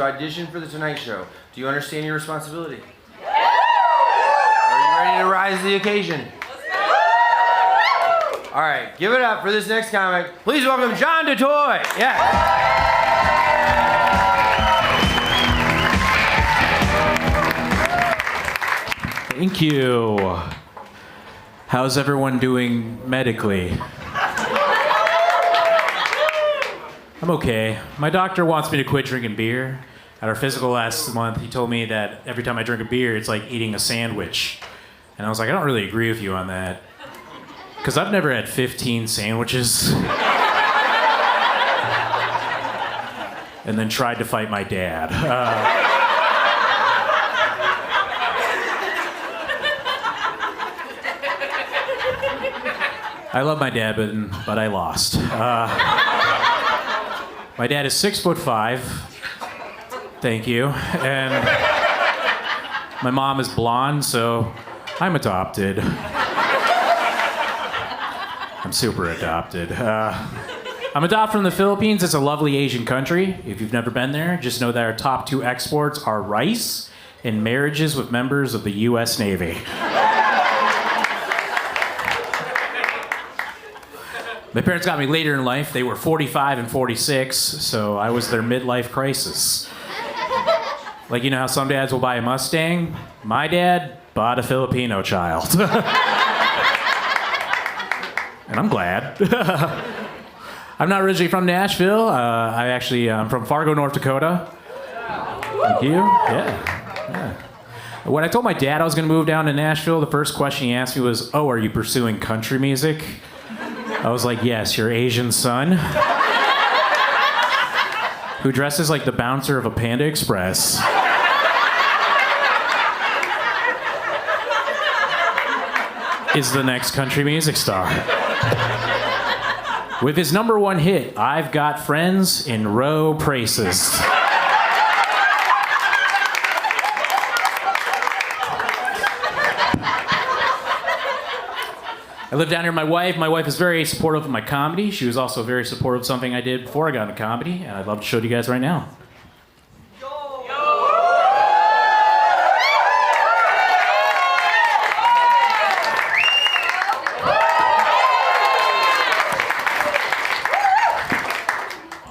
Audition for the Tonight Show. Do you understand your responsibility? Are you ready to rise to the occasion? All right, give it up for this next comic. Please welcome John Datoy. Yeah. Thank you. How's everyone doing medically? I'm okay. My doctor wants me to quit drinking beer. At our physical last month, he told me that every time I drink a beer, it's like eating a sandwich. And I was like, I don't really agree with you on that. Because I've never had 15 sandwiches. And then tried to fight my dad. I love my dad, but I lost. My dad is 6'5". Thank you. And my mom is blonde, so I'm adopted. I'm super adopted. I'm adopted from the Philippines. It's a lovely Asian country. If you've never been there, just know that our top 2 exports are rice and marriages with members of the U.S. Navy. My parents got me later in life. They were 45 and 46, so I was their midlife crisis. Like, you know how some dads will buy a Mustang? My dad bought a Filipino child. And I'm glad. I'm not originally from Nashville. I'm from Fargo, North Dakota. Thank you. Yeah. When I told my dad I was going to move down to Nashville, the first question he asked me was, "Oh, are you pursuing country music?" I was like, "Yes, your Asian son who dresses like the bouncer of a Panda Express is the next country music star." With his #1 hit, "I've Got Friends in Row Praces." I live down here with my wife. My wife is very supportive of my comedy. She was also very supportive of something I did before I got into comedy, and I'd love to show it to you guys right now.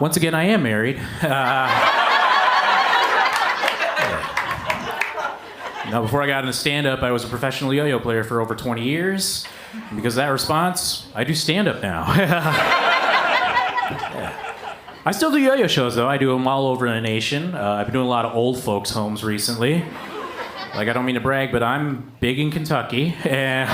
Once again, I am married. Now, before I got into stand-up, I was a professional yo-yo player for over 20 years. And because of that response, I do stand-up now. Yeah. I still do yo-yo shows, though. I do them all over the nation. I've been doing a lot of old folks' homes recently. Like, I don't mean to brag, but I'm big in Kentucky. And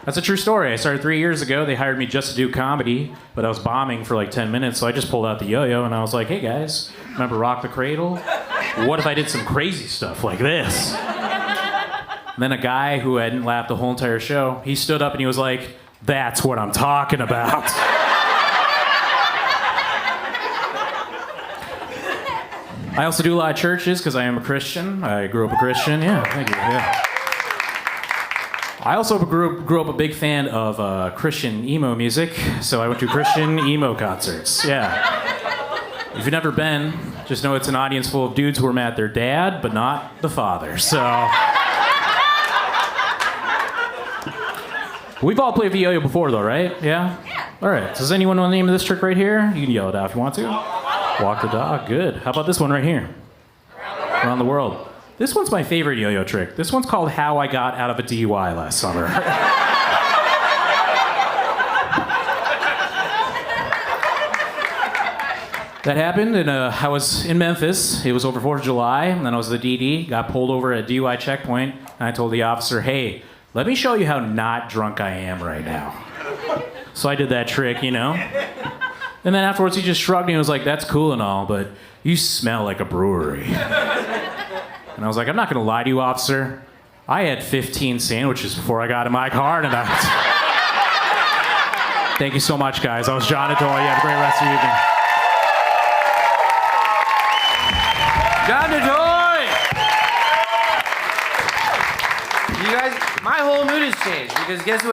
that's a true story. I started 3 years ago. They hired me just to do comedy, but I was bombing for like 10 minutes, so I just pulled out the yo-yo, and I was like, "Hey, guys, remember Rock the Cradle? What if I did some crazy stuff like this?" And then a guy who hadn't laughed the whole entire show, he stood up and he was like, "That's what I'm talking about." I also do a lot of churches because I am a Christian. I grew up a Christian. Yeah, thank you. Yeah. I also grew up a big fan of Christian emo music, so I went to Christian emo concerts. Yeah. If you've never been, just know it's an audience full of dudes who are mad at their dad, but not the father. So we've all played the yo-yo before, though, right? Yeah? All right. Does anyone know the name of this trick right here? You can yell it out if you want to. Walk the dog. Good. How about this one right here? Around the world. This one's my favorite yo-yo trick. This one's called How I Got Out of a DUI Last Summer. That happened, and I was in Memphis. It was over 4th of July, and then I was the DD, got pulled over at a DUI checkpoint, and I told the officer, "Hey, let me show you how not drunk I am right now." So I did that trick, you know? And then afterwards, he just shrugged and he was like, "That's cool and all, but you smell like a brewery." And I was like, "I'm not gonna lie to you, officer. I had 15 sandwiches before I got in my car tonight." Thank you so much, guys. I was John Datoy. You have a great rest of your evening. John Datoy! You guys, my whole mood has changed because guess what?